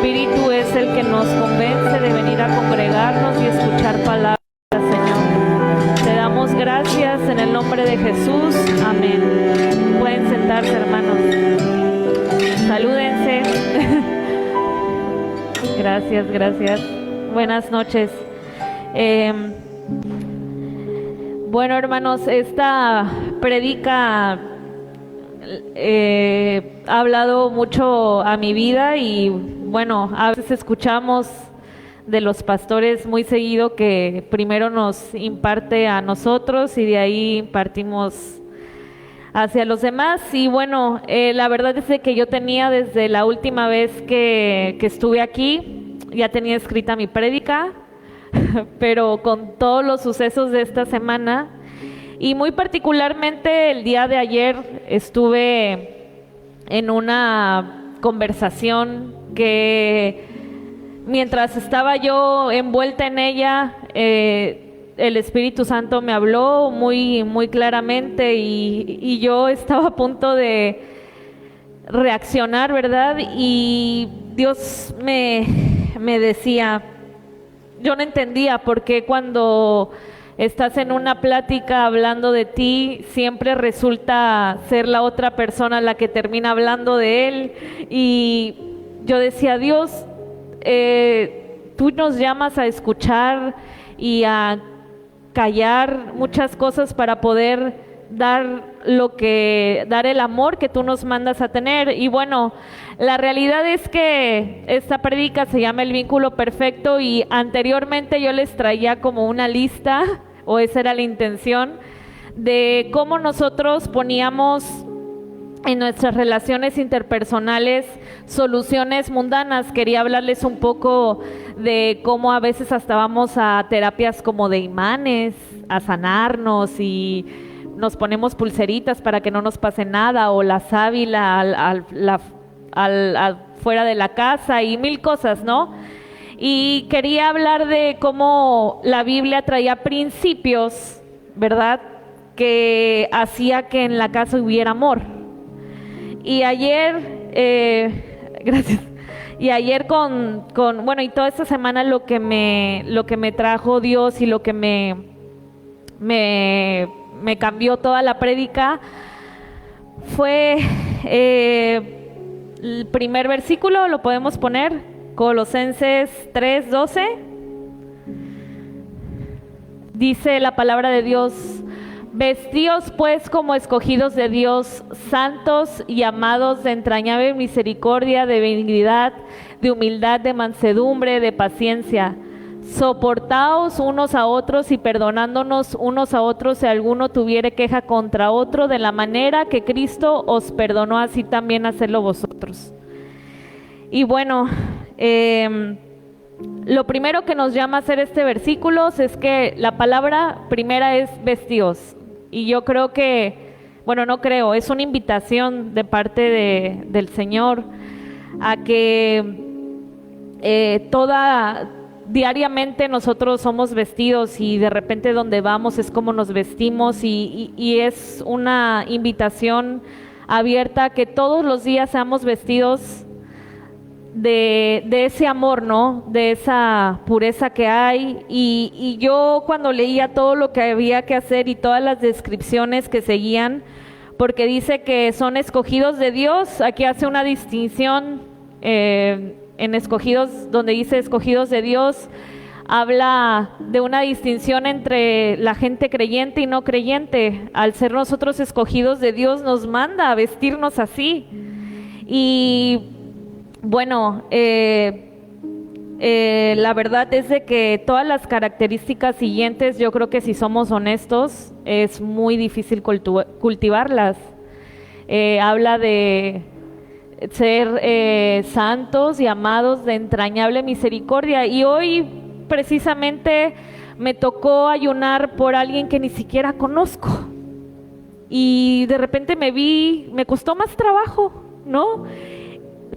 Espíritu es el que nos convence de venir a congregarnos y escuchar palabras, Señor. Te damos gracias en el nombre de Jesús. Amén. Pueden sentarse, hermanos. Salúdense. Gracias. Buenas noches. Bueno, hermanos, esta predica ha hablado mucho a mi vida y bueno, a veces escuchamos de los pastores muy seguido que primero nos imparte a nosotros y de ahí partimos hacia los demás. Y bueno, la verdad es de que yo tenía desde la última vez que estuve aquí, ya tenía escrita mi prédica, pero con todos los sucesos de esta semana y muy particularmente el día de ayer estuve en una conversación que mientras estaba yo envuelta en ella, el Espíritu Santo me habló muy claramente y yo estaba a punto de reaccionar, ¿verdad? Y Dios me decía, yo no entendía por qué cuando estás en una plática hablando de ti, siempre resulta ser la otra persona la que termina hablando de él. Y yo decía, Dios, tú nos llamas a escuchar y a callar muchas cosas para poder dar el amor que tú nos mandas a tener. Y bueno, la realidad es que esta prédica se llama El Vínculo Perfecto y anteriormente yo les traía como una lista, o esa era la intención, de cómo nosotros poníamos en nuestras relaciones interpersonales soluciones mundanas. Quería hablarles un poco de cómo a veces hasta vamos a terapias como de imanes, a sanarnos y nos ponemos pulseritas para que no nos pase nada, o la sábila fuera de la casa y mil cosas, ¿no? Y quería hablar de cómo la Biblia traía principios, ¿verdad?, que hacía que en la casa hubiera amor. Y ayer, gracias. Y ayer bueno, y toda esta semana lo que me trajo Dios y lo que me cambió toda la prédica fue el primer versículo, lo podemos poner, Colosenses 3:12. Dice la palabra de Dios: vestíos pues como escogidos de Dios, santos y amados, de entrañable misericordia, de benignidad, de humildad, de mansedumbre, de paciencia. Soportaos unos a otros y perdonándonos unos a otros si alguno tuviere queja contra otro, de la manera que Cristo os perdonó, así también hacedlo vosotros. Y bueno, lo primero que nos llama a hacer este versículo es que la palabra primera es vestíos. Y yo creo que, bueno, no creo, es una invitación de parte del Señor a que diariamente nosotros somos vestidos y de repente donde vamos es como nos vestimos y es una invitación abierta a que todos los días seamos vestidos de ese amor, ¿no? De esa pureza que hay. Y yo cuando leía todo lo que había que hacer y todas las descripciones que seguían, porque dice que son escogidos de Dios, aquí hace una distinción en escogidos, donde dice escogidos de Dios, habla de una distinción entre la gente creyente y no creyente. Al ser nosotros escogidos de Dios, nos manda a vestirnos así. Y bueno, la verdad es de que todas las características siguientes, yo creo que si somos honestos, es muy difícil cultivarlas. Habla de ser santos y amados, de entrañable misericordia. Y hoy precisamente me tocó ayunar por alguien que ni siquiera conozco. Y de repente me costó más trabajo, ¿no?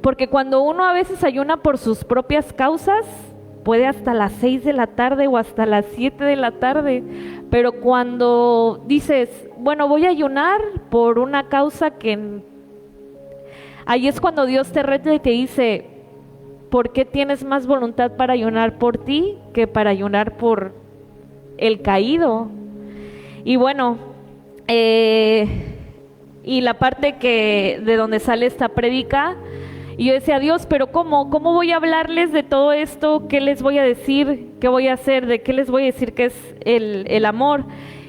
Porque cuando uno a veces ayuna por sus propias causas, puede hasta las 6 de la tarde o hasta las 7 de la tarde. Pero cuando dices, bueno, voy a ayunar por una causa ahí es cuando Dios te reta y te dice, ¿por qué tienes más voluntad para ayunar por ti que para ayunar por el caído? Y bueno, y la parte que de donde sale esta prédica, y yo decía, Dios, pero ¿cómo voy a hablarles de todo esto? ¿Qué les voy a decir? ¿Qué voy a hacer? ¿De qué les voy a decir que es el amor?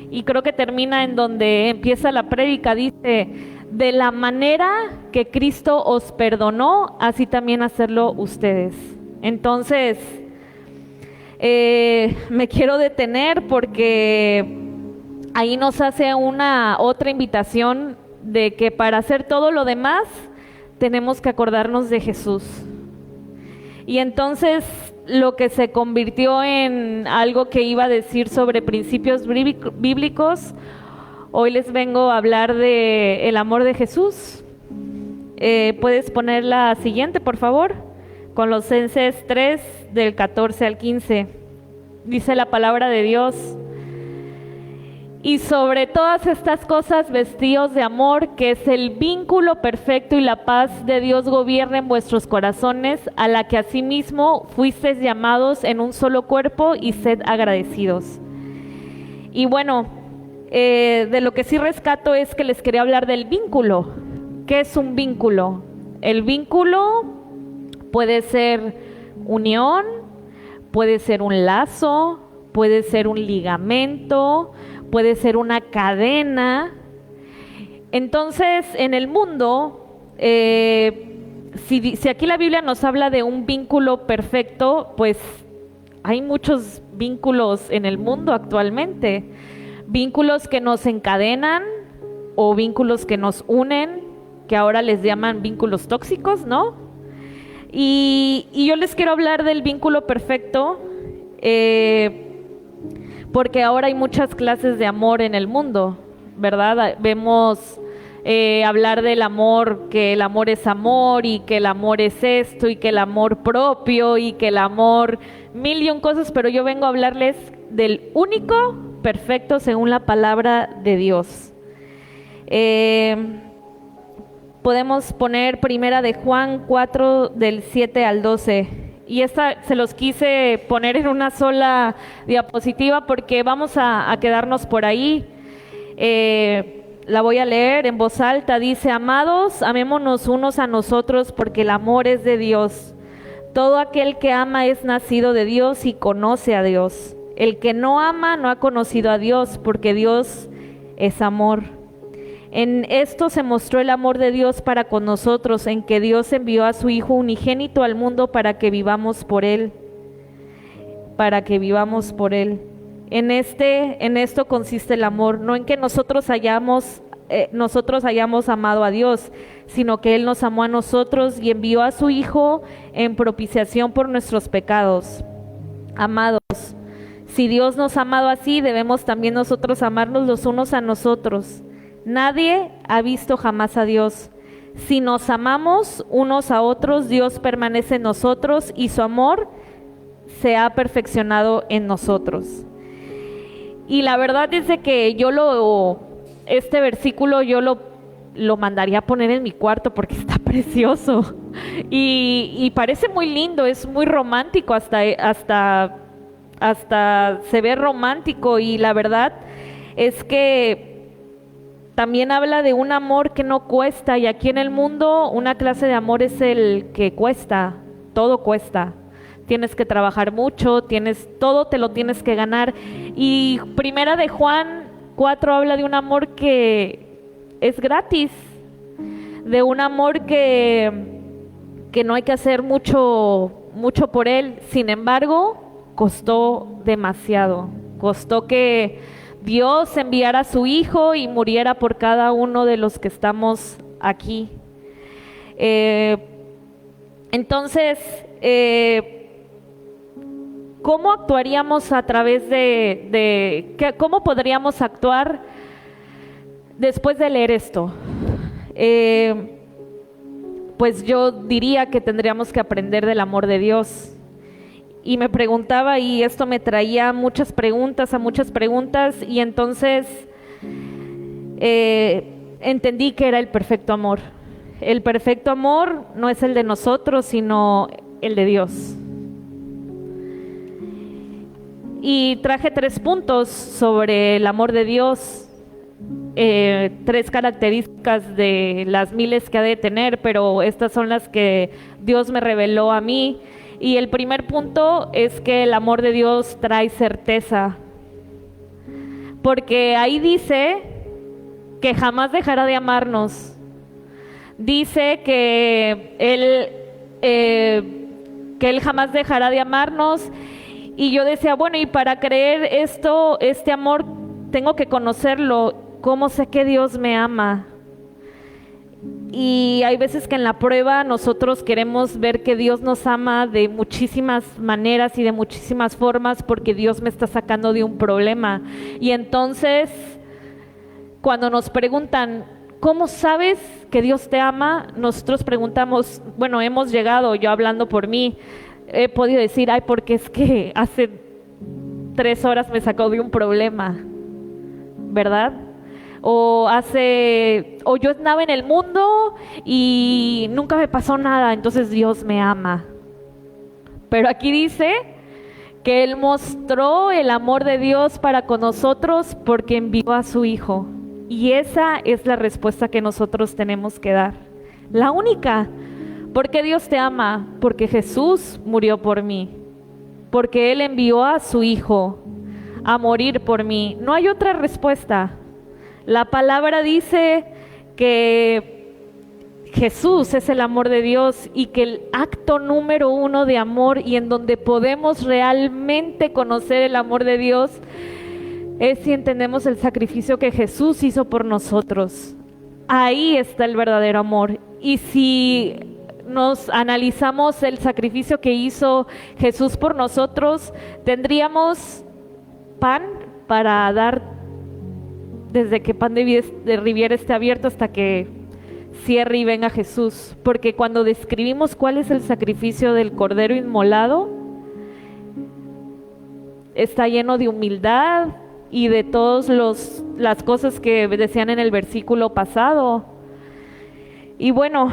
Y creo que termina en donde empieza la prédica, dice, de la manera que Cristo os perdonó, así también hacerlo ustedes. Entonces, me quiero detener porque ahí nos hace una otra invitación de que para hacer todo lo demás tenemos que acordarnos de Jesús. Y entonces lo que se convirtió en algo que iba a decir sobre principios bíblicos, hoy les vengo a hablar de el amor de Jesús. Puedes poner la siguiente, por favor. Colosenses 3, del 14 al 15. Dice la palabra de Dios: y sobre todas estas cosas vestíos de amor, que es el vínculo perfecto, y la paz de Dios gobierne en vuestros corazones, a la que asimismo fuisteis llamados en un solo cuerpo, y sed agradecidos. Y bueno, de lo que sí rescato es que les quería hablar del vínculo. ¿Qué es un vínculo? El vínculo puede ser unión, puede ser un lazo, puede ser un ligamento, puede ser una cadena. Entonces, en el mundo, si aquí la Biblia nos habla de un vínculo perfecto, pues hay muchos vínculos en el mundo actualmente. Vínculos que nos encadenan o vínculos que nos unen, que ahora les llaman vínculos tóxicos, ¿no? Y yo les quiero hablar del vínculo perfecto, porque ahora hay muchas clases de amor en el mundo, ¿verdad? Vemos hablar del amor, que el amor es amor, y que el amor es esto, y que el amor propio, y que el amor mil y un cosas, pero yo vengo a hablarles del único perfecto según la palabra de Dios. Podemos poner primera de Juan 4, del 7 al 12. Y esta se los quise poner en una sola diapositiva porque vamos a quedarnos por ahí. La voy a leer en voz alta. Dice: amados, amémonos unos a nosotros, porque el amor es de Dios. Todo aquel que ama es nacido de Dios y conoce a Dios. El que no ama no ha conocido a Dios, porque Dios es amor. En esto se mostró el amor de Dios para con nosotros, en que Dios envió a su Hijo unigénito al mundo para que vivamos por Él. Para que vivamos por Él. En esto consiste el amor, no en que nosotros hayamos amado a Dios, sino que Él nos amó a nosotros y envió a su Hijo en propiciación por nuestros pecados. Amados, si Dios nos ha amado así, debemos también nosotros amarnos los unos a nosotros. Nadie ha visto jamás a Dios. Si nos amamos unos a otros, Dios permanece en nosotros y su amor se ha perfeccionado en nosotros. Y la verdad es de que este versículo yo lo mandaría a poner en mi cuarto porque está precioso y parece muy lindo, es muy romántico, hasta se ve romántico, y la verdad es que también habla de un amor que no cuesta, y aquí en el mundo una clase de amor es el que cuesta, todo cuesta. Tienes que trabajar mucho, todo te lo tienes que ganar. Y primera de Juan 4 habla de un amor que es gratis, de un amor que no hay que hacer mucho por él. Sin embargo, costó demasiado, costó que Dios enviara a su Hijo y muriera por cada uno de los que estamos aquí. Entonces, ¿cómo actuaríamos a través cómo podríamos actuar después de leer esto? Pues yo diría que tendríamos que aprender del amor de Dios. Y me preguntaba, y esto me traía muchas preguntas, y entonces entendí que era el perfecto amor. El perfecto amor no es el de nosotros, sino el de Dios. Y traje 3 puntos sobre el amor de Dios, 3 características de las miles que ha de tener, pero estas son las que Dios me reveló a mí. Y el primer punto es que el amor de Dios trae certeza, porque ahí dice que jamás dejará de amarnos. Dice que Él jamás dejará de amarnos. Y yo decía, bueno, y para creer este amor, tengo que conocerlo. ¿Cómo sé que Dios me ama? Y hay veces que en la prueba nosotros queremos ver que Dios nos ama de muchísimas maneras y de muchísimas formas, porque Dios me está sacando de un problema. Y entonces, cuando nos preguntan, ¿cómo sabes que Dios te ama? Nosotros preguntamos, bueno, hemos llegado, yo hablando por mí, he podido decir, ay, porque es que hace 3 horas me sacó de un problema, ¿verdad? O yo andaba en el mundo y nunca me pasó nada, entonces Dios me ama. Pero aquí dice que Él mostró el amor de Dios para con nosotros porque envió a su Hijo. Y esa es la respuesta que nosotros tenemos que dar. La única. ¿Por qué Dios te ama? Porque Jesús murió por mí. Porque Él envió a su Hijo a morir por mí. No hay otra respuesta. La palabra dice que Jesús es el amor de Dios y que el acto número 1 de amor y en donde podemos realmente conocer el amor de Dios es si entendemos el sacrificio que Jesús hizo por nosotros. Ahí está el verdadero amor. Y si nos analizamos el sacrificio que hizo Jesús por nosotros, tendríamos pan para dar desde que pan de Riviera esté abierto hasta que cierre y venga Jesús. Porque cuando describimos cuál es el sacrificio del Cordero inmolado, está lleno de humildad y de todas las cosas que decían en el versículo pasado. Y bueno,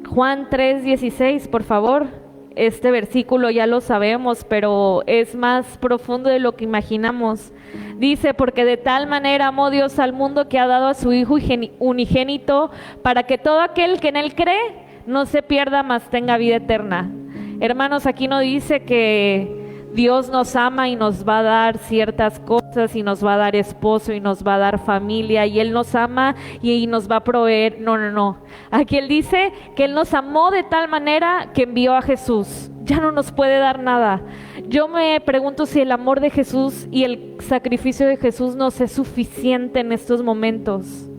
Juan 3:16, por favor. Este versículo ya lo sabemos, pero es más profundo de lo que imaginamos. Dice, porque de tal manera amó Dios al mundo que ha dado a su Hijo unigénito, para que todo aquel que en Él cree no se pierda, mas tenga vida eterna. Hermanos, aquí no dice que Dios nos ama y nos va a dar ciertas cosas y nos va a dar esposo y nos va a dar familia y Él nos ama y nos va a proveer. No. Aquí Él dice que Él nos amó de tal manera que envió a Jesús. Ya no nos puede dar nada. Yo me pregunto si el amor de Jesús y el sacrificio de Jesús nos es suficiente en estos momentos.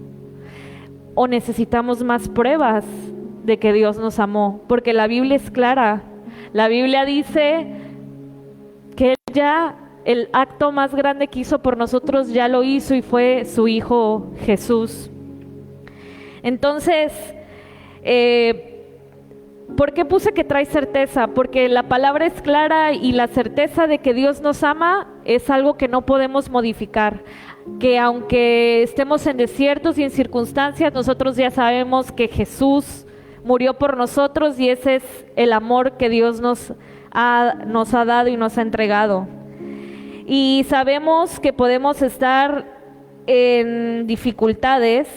O necesitamos más pruebas de que Dios nos amó. Porque la Biblia es clara. La Biblia dice que Él ya, el acto más grande que hizo por nosotros, ya lo hizo y fue su Hijo Jesús. Entonces, ¿por qué puse que trae certeza? Porque la palabra es clara y la certeza de que Dios nos ama es algo que no podemos modificar. Que aunque estemos en desiertos y en circunstancias, nosotros ya sabemos que Jesús murió por nosotros y ese es el amor que Dios nos ha dado y nos ha entregado. Y sabemos que podemos estar en dificultades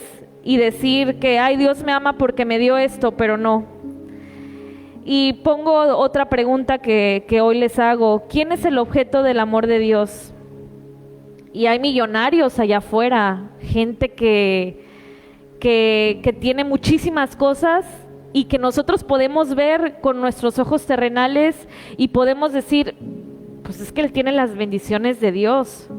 y decir que ay, Dios me ama porque me dio esto, pero no. Y pongo otra pregunta que hoy les hago: ¿quién es el objeto del amor de Dios? Y hay millonarios allá afuera, gente que tiene muchísimas cosas y que nosotros podemos ver con nuestros ojos terrenales y podemos decir, pues es que él tiene las bendiciones de Dios,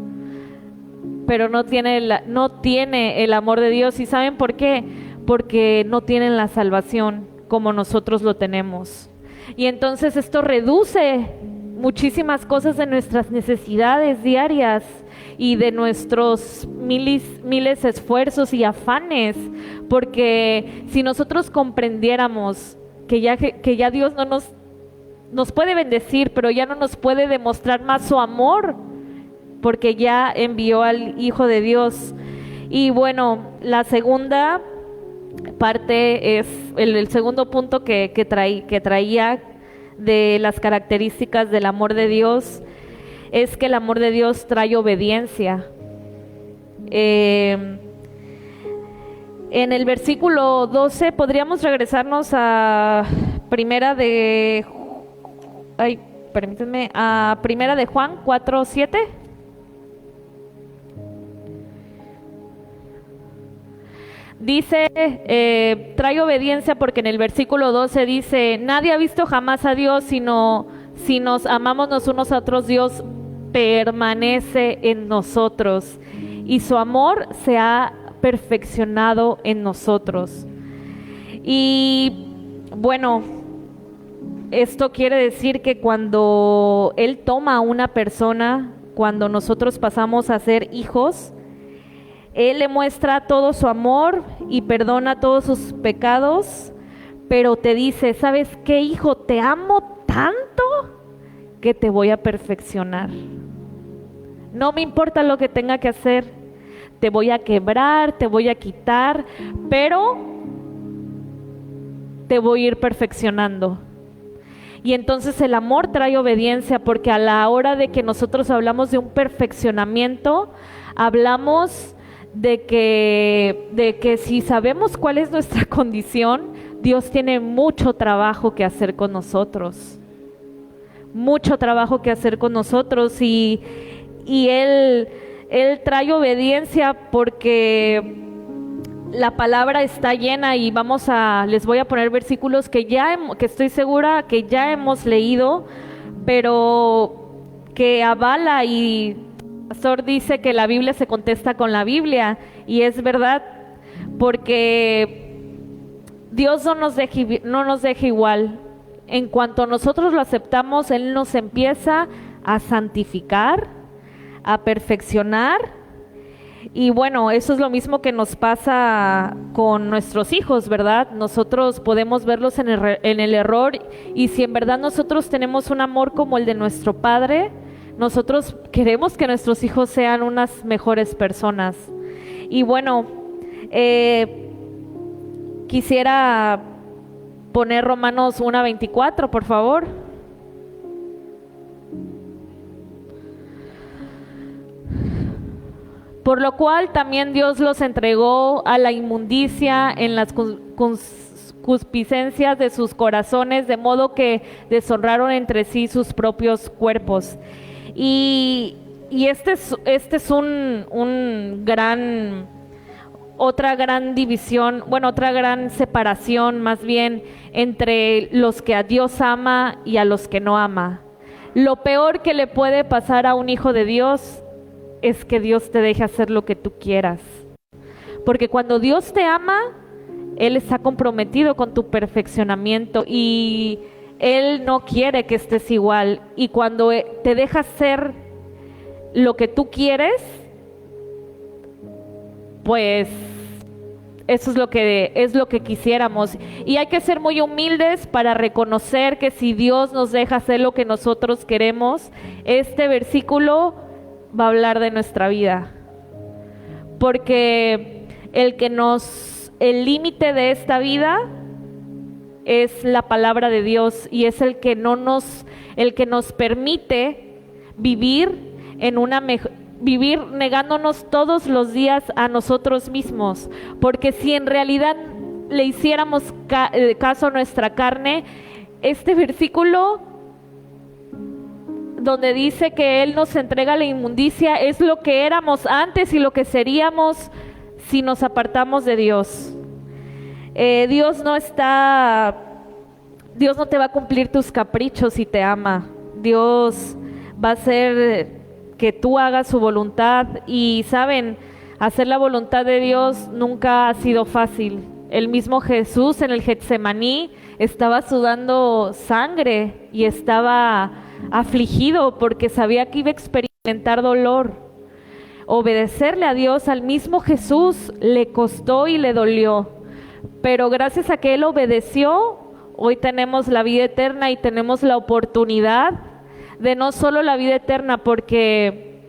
pero no tiene el amor de Dios. ¿Y saben por qué? Porque no tienen la salvación como nosotros lo tenemos. Y entonces esto reduce muchísimas cosas de nuestras necesidades diarias y de nuestros miles esfuerzos y afanes, porque si nosotros comprendiéramos que ya Dios no nos puede bendecir, pero ya no nos puede demostrar más su amor, porque ya envió al Hijo de Dios. Y bueno, la segunda parte es el segundo punto que traía de las características del amor de Dios, es que el amor de Dios trae obediencia. En el versículo 12 podríamos regresarnos a primera de Juan 4:7. Dice, trae obediencia porque en el versículo 12 dice, nadie ha visto jamás a Dios, sino si nos amamos los unos a otros, Dios permanece en nosotros y su amor se ha perfeccionado en nosotros. Y bueno, esto quiere decir que cuando Él toma a una persona, cuando nosotros pasamos a ser hijos, Él le muestra todo su amor y perdona todos sus pecados, pero te dice, ¿sabes qué, hijo? Te amo tanto que te voy a perfeccionar. No me importa lo que tenga que hacer, te voy a quebrar, te voy a quitar, pero te voy a ir perfeccionando. Y entonces el amor trae obediencia, porque a la hora de que nosotros hablamos de un perfeccionamiento, hablamos de que si sabemos cuál es nuestra condición, Dios tiene mucho trabajo que hacer con nosotros. Mucho trabajo que hacer con nosotros y Él trae obediencia porque la palabra está llena y les voy a poner versículos que estoy segura que ya hemos leído, pero que avala, y el pastor dice que la Biblia se contesta con la Biblia, y es verdad, porque Dios no nos deja igual. En cuanto nosotros lo aceptamos, Él nos empieza a santificar, a perfeccionar. Y bueno, eso es lo mismo que nos pasa con nuestros hijos, ¿verdad? Nosotros podemos verlos en el error, y si en verdad nosotros tenemos un amor como el de nuestro Padre, nosotros queremos que nuestros hijos sean unas mejores personas. Y bueno, quisiera poner Romanos 1:24, por favor. Por lo cual también Dios los entregó a la inmundicia en las concupiscencias de sus corazones, de modo que deshonraron entre sí sus propios cuerpos. Y este es otra gran división, otra gran separación más bien entre los que a Dios ama y a los que no ama. Lo peor que le puede pasar a un hijo de Dios es que Dios te deje hacer lo que tú quieras, porque cuando Dios te ama, Él está comprometido con tu perfeccionamiento y Él no quiere que estés igual, y cuando te deja hacer lo que tú quieres, pues eso es lo que quisiéramos, y hay que ser muy humildes para reconocer que si Dios nos deja hacer lo que nosotros queremos, este versículo va a hablar de nuestra vida, porque el límite de esta vida es la palabra de Dios, y es el que nos permite vivir vivir negándonos todos los días a nosotros mismos, porque si en realidad le hiciéramos caso a nuestra carne, este versículo donde dice que Él nos entrega la inmundicia es lo que éramos antes y lo que seríamos si nos apartamos de Dios. Dios no te va a cumplir tus caprichos si te ama. Dios va a hacer que tú hagas su voluntad, y saben, hacer la voluntad de Dios nunca ha sido fácil. El mismo Jesús en el Getsemaní estaba sudando sangre y estaba afligido porque sabía que iba a experimentar dolor. Obedecerle a Dios, al mismo Jesús, le costó y le dolió, pero gracias a que Él obedeció, hoy tenemos la vida eterna y tenemos la oportunidad de no solo la vida eterna, porque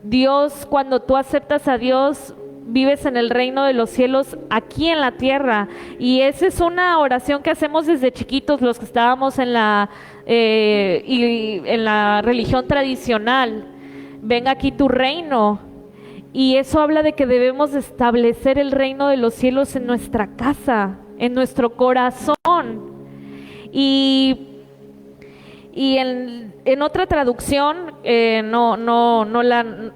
Dios, cuando tú aceptas a Dios, vives en el reino de los cielos aquí en la tierra. Y esa es una oración que hacemos desde chiquitos los que estábamos en en la religión tradicional. Venga aquí tu reino. Y eso habla de que debemos establecer el reino de los cielos en nuestra casa, en nuestro corazón. Y en otra traducción, no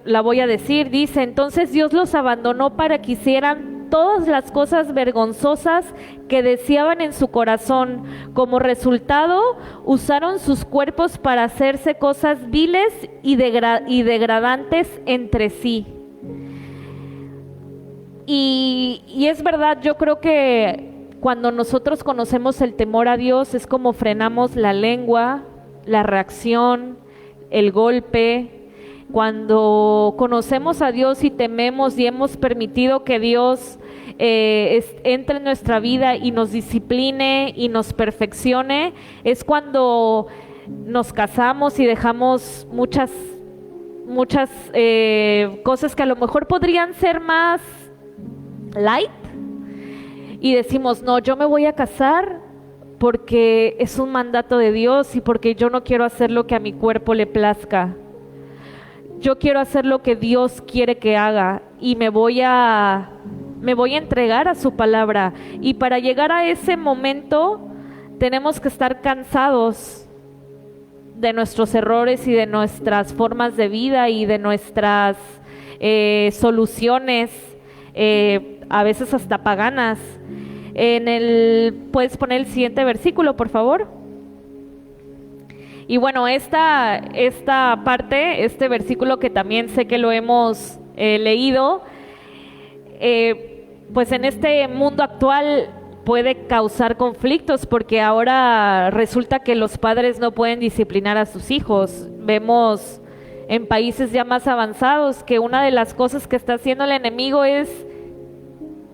la voy a decir, dice: entonces Dios los abandonó para que hicieran todas las cosas vergonzosas que deseaban en su corazón. Como resultado, usaron sus cuerpos para hacerse cosas viles y degradantes entre sí. Y es verdad, yo creo que cuando nosotros conocemos el temor a Dios es como frenamos la lengua, la reacción, el golpe. Cuando conocemos a Dios y tememos y hemos permitido que Dios entre en nuestra vida y nos discipline y nos perfeccione, es cuando nos casamos y dejamos muchas cosas que a lo mejor podrían ser más light, y decimos: no, yo me voy a casar porque es un mandato de Dios y porque yo no quiero hacer lo que a mi cuerpo le plazca. Yo quiero hacer lo que Dios quiere que haga y me voy a entregar a su palabra. Y para llegar a ese momento tenemos que estar cansados de nuestros errores y de nuestras formas de vida y de nuestras soluciones, a veces hasta paganas. ¿Puedes poner el siguiente versículo, por favor? Y bueno, esta parte, este versículo que también sé que lo hemos leído, pues en este mundo actual puede causar conflictos, porque ahora resulta que los padres no pueden disciplinar a sus hijos. Vemos en países ya más avanzados que una de las cosas que está haciendo el enemigo es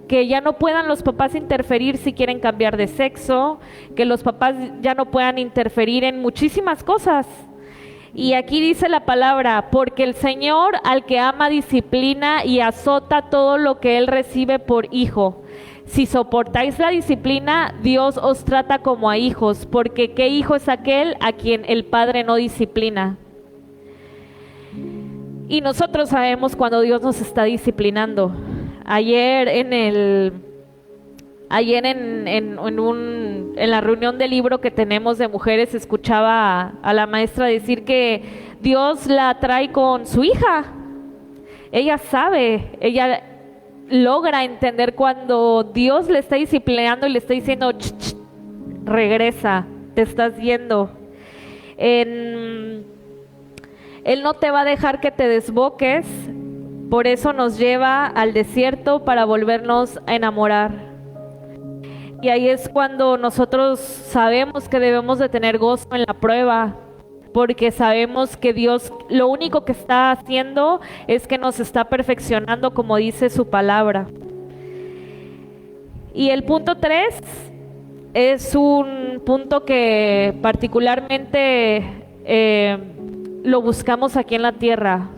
que ya no puedan los papás interferir si quieren cambiar de sexo, que los papás ya no puedan interferir en muchísimas cosas. Y aquí dice la palabra: porque el Señor al que ama disciplina y azota todo lo que Él recibe por hijo. Si soportáis la disciplina, Dios os trata como a hijos, porque ¿qué hijo es aquel a quien el Padre no disciplina? Y nosotros sabemos cuando Dios nos está disciplinando. Ayer en la reunión del libro que tenemos de mujeres, escuchaba a la maestra decir que Dios la trae con su hija. Ella sabe, ella logra entender cuando Dios le está disciplinando y le está diciendo: ch, ch, regresa, te estás yendo. Él no te va a dejar que te desboques. Por eso nos lleva al desierto para volvernos a enamorar. Y ahí es cuando nosotros sabemos que debemos de tener gozo en la prueba, porque sabemos que Dios lo único que está haciendo es que nos está perfeccionando, como dice su palabra. Y el punto 3 es un punto que particularmente lo buscamos aquí en la tierra.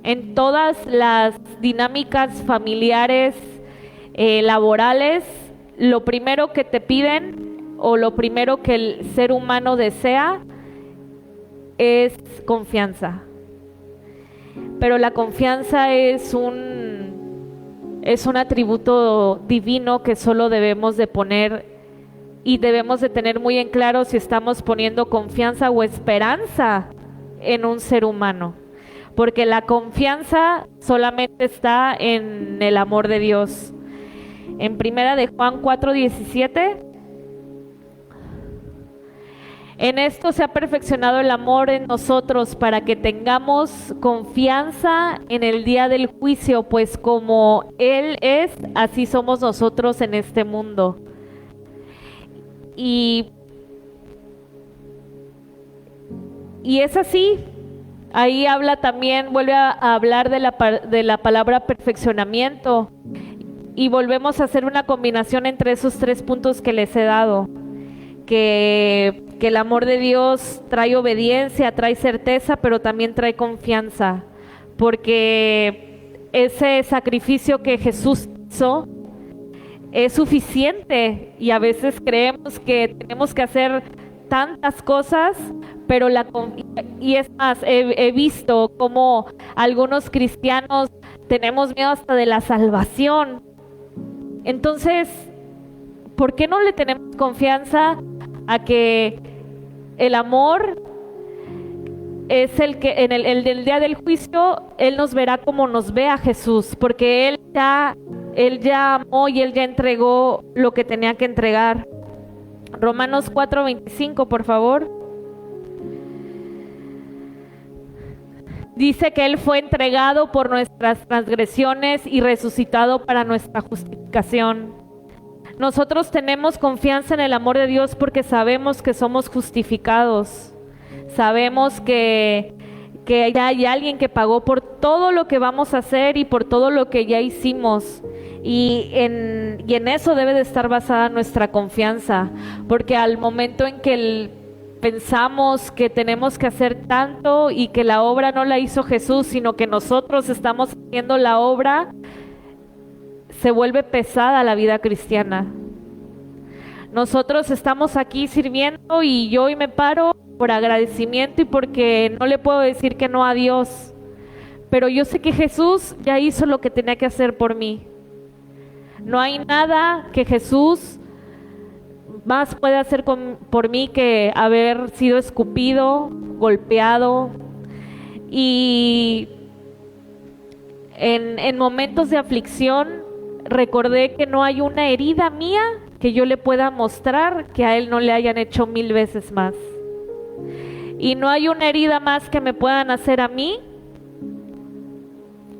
En todas las dinámicas familiares, laborales, lo primero que te piden o lo primero que el ser humano desea es confianza. Pero la confianza es un atributo divino que solo debemos de poner, y debemos de tener muy en claro si estamos poniendo confianza o esperanza en un ser humano. Porque la confianza solamente está en el amor de Dios. En primera de Juan 4:17, en esto se ha perfeccionado el amor en nosotros, para que tengamos confianza en el día del juicio, pues como Él es, así somos nosotros en este mundo. Y es así. Ahí habla también, vuelve a hablar de la palabra perfeccionamiento, y volvemos a hacer una combinación entre esos 3 puntos que les he dado, que el amor de Dios trae obediencia, trae certeza, pero también trae confianza, porque ese sacrificio que Jesús hizo es suficiente, y a veces creemos que tenemos que hacer tantas cosas, pero y es más, he visto como algunos cristianos tenemos miedo hasta de la salvación. Entonces, ¿por qué no le tenemos confianza a que el amor es el que en el del día del juicio Él nos verá como nos ve a Jesús? Porque Él ya amó y Él ya entregó lo que tenía que entregar. Romanos 4:25, por favor. Dice que Él fue entregado por nuestras transgresiones y resucitado para nuestra justificación. Nosotros tenemos confianza en el amor de Dios porque sabemos que somos justificados. Sabemos que ya hay alguien que pagó por todo lo que vamos a hacer y por todo lo que ya hicimos. Y en eso debe de estar basada nuestra confianza, porque al momento en que pensamos que tenemos que hacer tanto y que la obra no la hizo Jesús, sino que nosotros estamos haciendo la obra, se vuelve pesada la vida cristiana. Nosotros estamos aquí sirviendo y yo hoy me paro por agradecimiento y porque no le puedo decir que no a Dios, pero yo sé que Jesús ya hizo lo que tenía que hacer por mí. No hay nada que Jesús más puede hacer por mí que haber sido escupido, golpeado. Y en momentos de aflicción recordé que no hay una herida mía que yo le pueda mostrar que a Él no le hayan hecho 1000 veces más. Y no hay una herida más que me puedan hacer a mí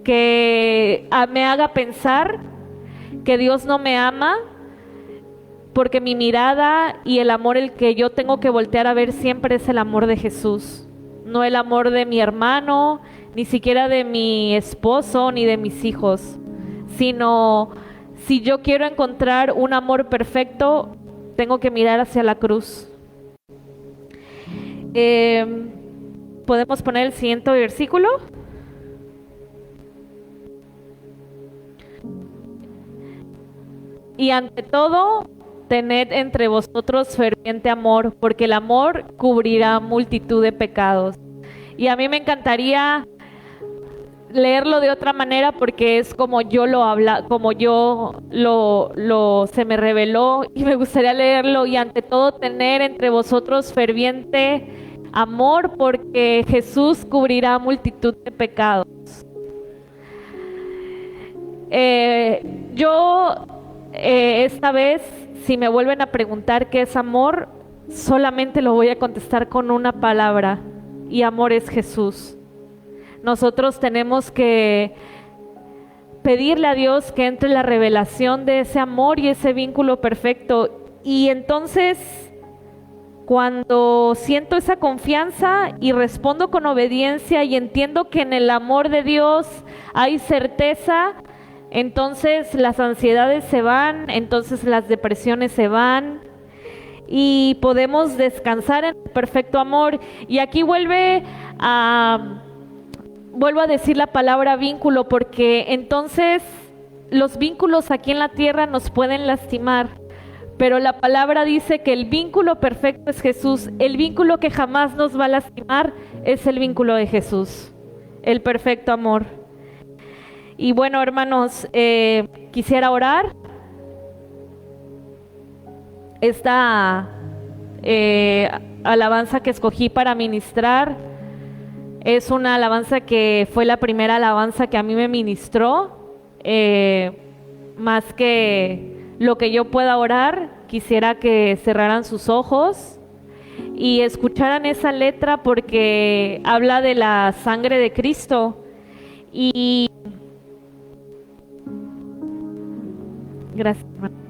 que me haga pensar que Dios no me ama, porque mi mirada y el amor el que yo tengo que voltear a ver siempre es el amor de Jesús, no el amor de mi hermano, ni siquiera de mi esposo, ni de mis hijos, sino si yo quiero encontrar un amor perfecto, tengo que mirar hacia la cruz. ¿Podemos poner el siguiente versículo? Y ante todo, tened entre vosotros ferviente amor, porque el amor cubrirá multitud de pecados. Y a mí me encantaría leerlo de otra manera, porque es como yo se me reveló, y me gustaría leerlo. Y ante todo, tener entre vosotros ferviente amor, porque Jesús cubrirá multitud de pecados. Esta vez, si me vuelven a preguntar qué es amor, solamente lo voy a contestar con una palabra, y amor es Jesús. Nosotros tenemos que pedirle a Dios que entre la revelación de ese amor y ese vínculo perfecto. Y entonces, cuando siento esa confianza y respondo con obediencia y entiendo que en el amor de Dios hay certeza, entonces las ansiedades se van, entonces las depresiones se van y podemos descansar en el perfecto amor. Y aquí vuelvo a decir la palabra vínculo, porque entonces los vínculos aquí en la tierra nos pueden lastimar, pero la palabra dice que el vínculo perfecto es Jesús. El vínculo que jamás nos va a lastimar es el vínculo de Jesús, el perfecto amor. Y bueno, hermanos, quisiera orar. Esta alabanza que escogí para ministrar es una alabanza que fue la primera alabanza que a mí me ministró. Más que lo que yo pueda orar, quisiera que cerraran sus ojos y escucharan esa letra, porque habla de la sangre de Cristo. Y gracias, hermano.